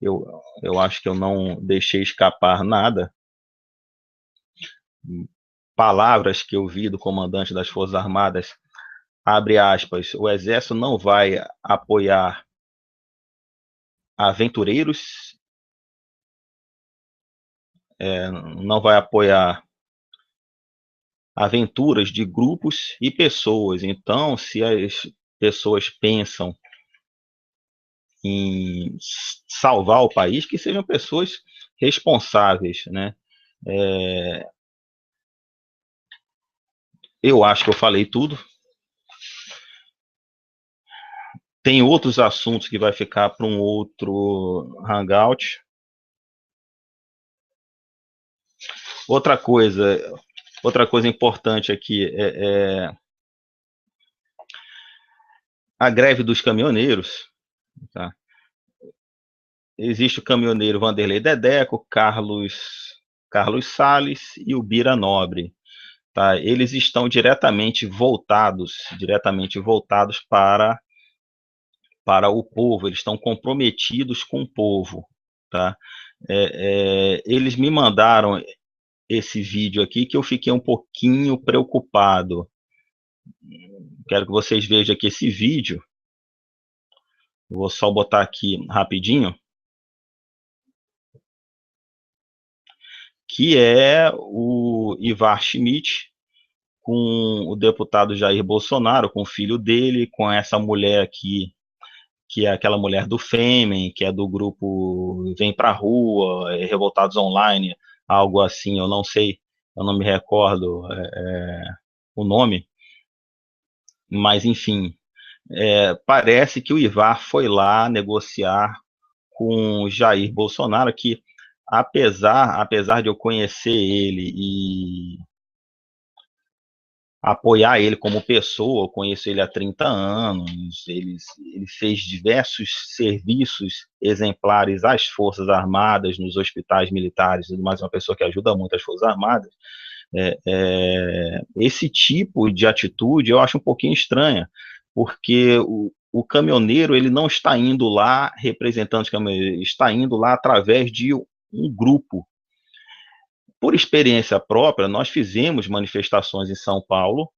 eu, eu acho que eu não deixei escapar nada. Palavras que eu vi do comandante das Forças Armadas, abre aspas, o Exército não vai apoiar aventureiros, não vai apoiar aventuras de grupos e pessoas. Então, se as pessoas pensam em salvar o país, que sejam pessoas responsáveis, né? É, eu acho que eu falei tudo. Tem outros assuntos que vai ficar para um outro hangout. Outra coisa, outra coisa importante aqui é a greve dos caminhoneiros. Tá? Existe o caminhoneiro Vanderlei Dedeco, Carlos Salles e o Bira Nobre. Tá? Eles estão diretamente voltados para o povo, eles estão comprometidos com o povo. Tá? Eles me mandaram esse vídeo aqui que eu fiquei um pouquinho preocupado. Quero que vocês vejam aqui esse vídeo. Vou só botar aqui rapidinho. Que é o Ivar Schmidt com o deputado Jair Bolsonaro, com o filho dele, com essa mulher aqui, que é aquela mulher do Fêmen, que é do grupo Vem Pra Rua, Revoltados Online, algo assim, eu não sei, eu não me recordo o nome, mas enfim, parece que o Ivar foi lá negociar com o Jair Bolsonaro, que apesar de eu conhecer ele e apoiar ele como pessoa, eu conheço ele há 30 anos, ele fez diversos serviços exemplares às Forças Armadas, nos hospitais militares, mais uma pessoa que ajuda muito as Forças Armadas. Esse tipo de atitude eu acho um pouquinho estranha, porque o caminhoneiro ele não está indo lá representando os caminhoneiros, está indo lá através de um grupo. Por experiência própria, nós fizemos manifestações em São Paulo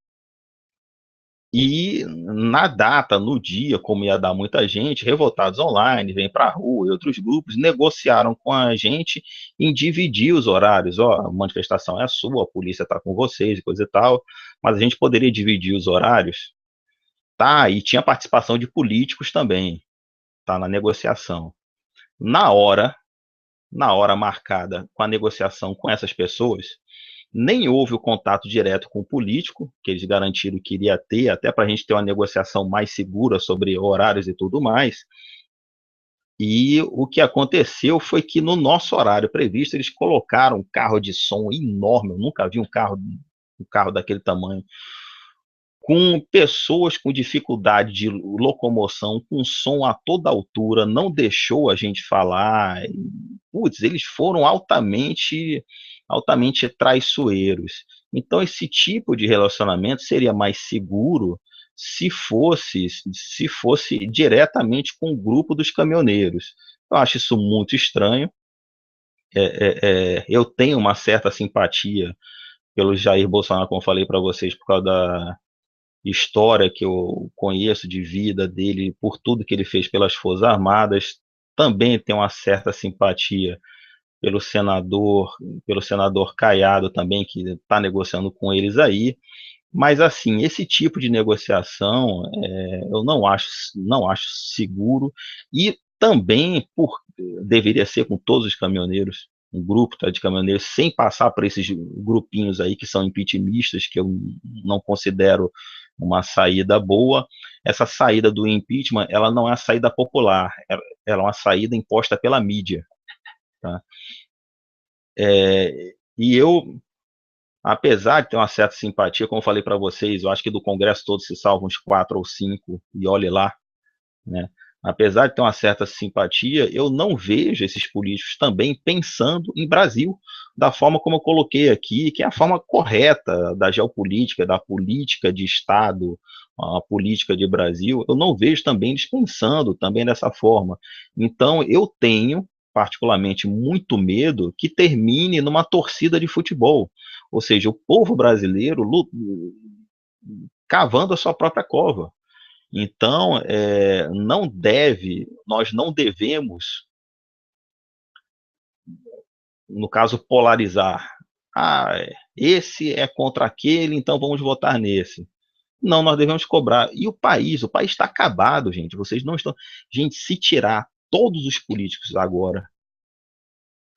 e na data, no dia, como ia dar muita gente, Revoltados Online, Vem Pra Rua e outros grupos negociaram com a gente em dividir os horários. Ó, a manifestação é a sua, a polícia está com vocês e coisa e tal, mas a gente poderia dividir os horários, tá? E tinha participação de políticos também, tá? Na negociação. Na hora, na hora marcada com a negociação com essas pessoas, nem houve o contato direto com o político, que eles garantiram que iria ter, até para a gente ter uma negociação mais segura sobre horários e tudo mais. E o que aconteceu foi que no nosso horário previsto, eles colocaram um carro de som enorme, eu nunca vi um carro daquele tamanho, com pessoas com dificuldade de locomoção, com som a toda altura, não deixou a gente falar. Putz, eles foram altamente traiçoeiros. Então, esse tipo de relacionamento seria mais seguro se fosse diretamente com o grupo dos caminhoneiros. Eu acho isso muito estranho. Eu tenho uma certa simpatia pelo Jair Bolsonaro, como eu falei para vocês, por causa da história que eu conheço de vida dele, por tudo que ele fez pelas Forças Armadas. Também tenho uma certa simpatia pelo senador Caiado também, que está negociando com eles aí. Mas assim, esse tipo de negociação eu não acho seguro e também deveria ser com todos os caminhoneiros, um grupo de caminhoneiros, sem passar por esses grupinhos aí que são impeachmentistas, que eu não considero uma saída boa. Essa saída do impeachment, ela não é a saída popular, ela é uma saída imposta pela mídia. Tá? E eu, apesar de ter uma certa simpatia, como eu falei para vocês, eu acho que do Congresso todo se salvam uns 4 ou 5, e olhe lá, né? Apesar de ter uma certa simpatia, eu não vejo esses políticos também pensando em Brasil da forma como eu coloquei aqui, que é a forma correta da geopolítica, da política de Estado, a política de Brasil. Eu não vejo também eles pensando também dessa forma. Então, eu tenho, particularmente, muito medo que termine numa torcida de futebol. Ou seja, o povo brasileiro cavando a sua própria cova. Então, nós não devemos, no caso, polarizar. Ah, esse é contra aquele, então vamos votar nesse. Não, nós devemos cobrar. E o país está acabado, gente. Vocês não estão. Gente, se tirar todos os políticos agora,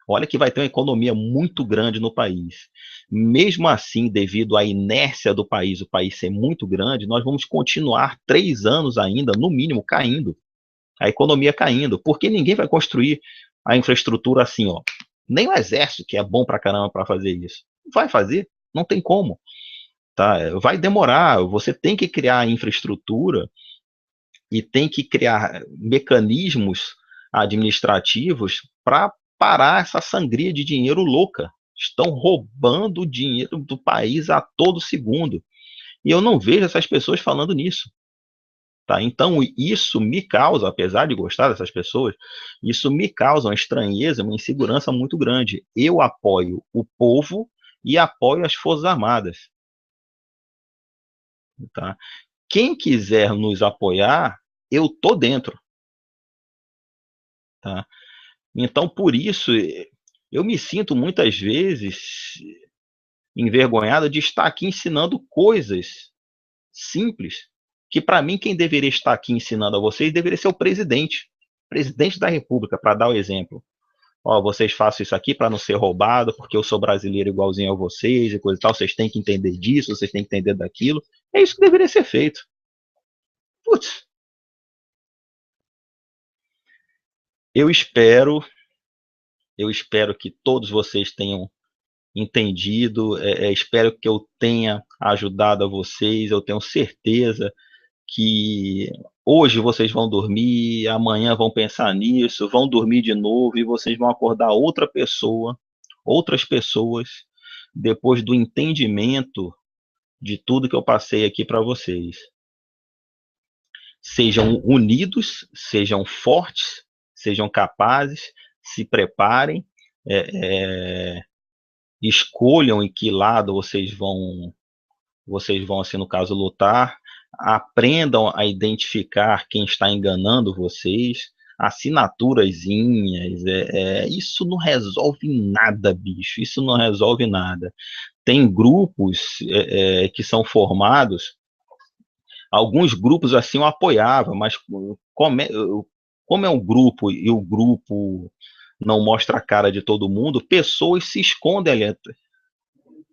olha que vai ter uma economia muito grande no país. Mesmo assim, devido à inércia do país, o país ser muito grande, nós vamos continuar 3 anos ainda, no mínimo, caindo. A economia caindo, porque ninguém vai construir a infraestrutura assim, ó. Nem o exército, que é bom pra caramba para fazer isso, vai fazer, não tem como, tá? Vai demorar, você tem que criar a infraestrutura e tem que criar mecanismos administrativos para parar essa sangria de dinheiro louca. Estão roubando o dinheiro do país a todo segundo. E eu não vejo essas pessoas falando nisso. Tá? Então, isso me causa, apesar de gostar dessas pessoas, isso me causa uma estranheza, uma insegurança muito grande. Eu apoio o povo e apoio as Forças Armadas. Tá? Quem quiser nos apoiar, eu tô dentro. Tá? Então, por isso, eu me sinto muitas vezes envergonhado de estar aqui ensinando coisas simples, que para mim quem deveria estar aqui ensinando a vocês deveria ser o presidente da República, para dar o exemplo. Ó, vocês façam isso aqui para não ser roubado, porque eu sou brasileiro igualzinho a vocês e coisa e tal, vocês têm que entender disso, vocês têm que entender daquilo. É isso que deveria ser feito. Putz, eu espero, eu espero que todos vocês tenham entendido, espero que eu tenha ajudado a vocês, eu tenho certeza que hoje vocês vão dormir, amanhã vão pensar nisso, vão dormir de novo e vocês vão acordar outra pessoa, outras pessoas, depois do entendimento de tudo que eu passei aqui para vocês. Sejam unidos, sejam fortes, sejam capazes, se preparem, é, é, escolham em que lado vocês vão, assim, no caso, lutar, aprendam a identificar quem está enganando vocês, assinaturazinhas, isso não resolve nada, bicho, isso não resolve nada. Tem grupos que são formados, alguns grupos assim eu apoiava, mas como é um grupo e o grupo não mostra a cara de todo mundo, pessoas se escondem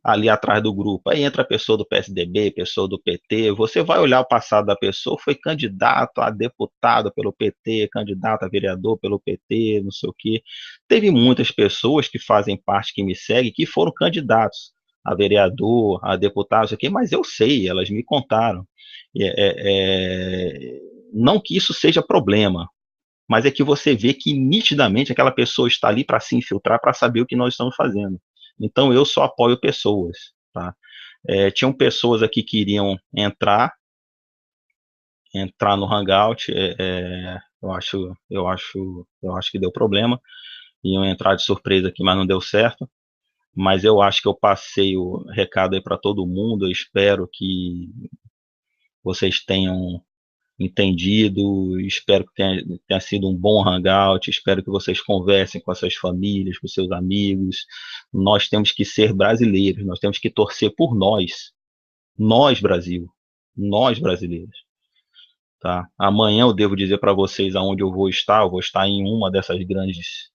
ali atrás do grupo. Aí entra a pessoa do PSDB, pessoa do PT. Você vai olhar o passado da pessoa, foi candidato a deputado pelo PT, candidato a vereador pelo PT, não sei o quê. Teve muitas pessoas que fazem parte, que me seguem, que foram candidatos a vereador, a deputado, não sei o quê, mas eu sei, elas me contaram. Não que isso seja problema, mas é que você vê que nitidamente aquela pessoa está ali para se infiltrar, para saber o que nós estamos fazendo. Então eu só apoio pessoas, tá? Tinham pessoas aqui que iriam entrar no Hangout, eu acho que deu problema, iam entrar de surpresa aqui, mas não deu certo. Mas eu acho que eu passei o recado aí para todo mundo. Eu espero que vocês tenham entendido, espero que tenha sido um bom hangout, espero que vocês conversem com as suas famílias, com seus amigos. Nós temos que ser brasileiros, nós temos que torcer por nós Brasil, nós brasileiros. Tá? Amanhã eu devo dizer para vocês aonde eu vou estar em uma dessas grandes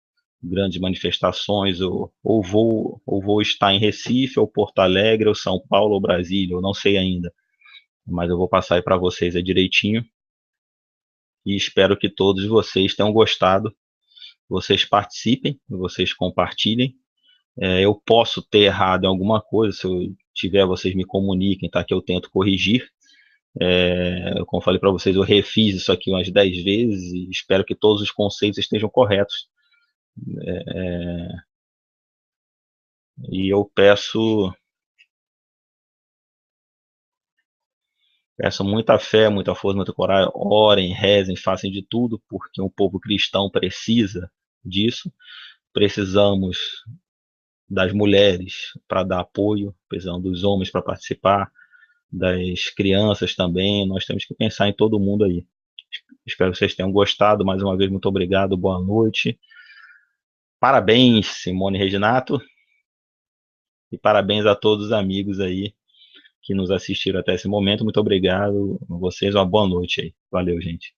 manifestações, ou vou estar em Recife, ou Porto Alegre, ou São Paulo, ou Brasília, eu não sei ainda, mas eu vou passar aí para vocês direitinho. E espero que todos vocês tenham gostado, vocês participem, vocês compartilhem. Eu posso ter errado em alguma coisa, se eu tiver, vocês me comuniquem, tá? Que eu tento corrigir. Como falei para vocês, eu refiz isso aqui umas 10 vezes e espero que todos os conceitos estejam corretos. E eu peço muita fé, muita força, muita coragem. Orem, rezem, façam de tudo, porque um povo cristão precisa disso. Precisamos das mulheres para dar apoio, precisamos dos homens para participar, das crianças também. Nós temos que pensar em todo mundo aí. Espero que vocês tenham gostado. Mais uma vez, muito obrigado. Boa noite. Parabéns, Simone Reginato. E parabéns a todos os amigos aí que nos assistiram até esse momento. Muito obrigado a vocês. Uma boa noite aí. Valeu, gente.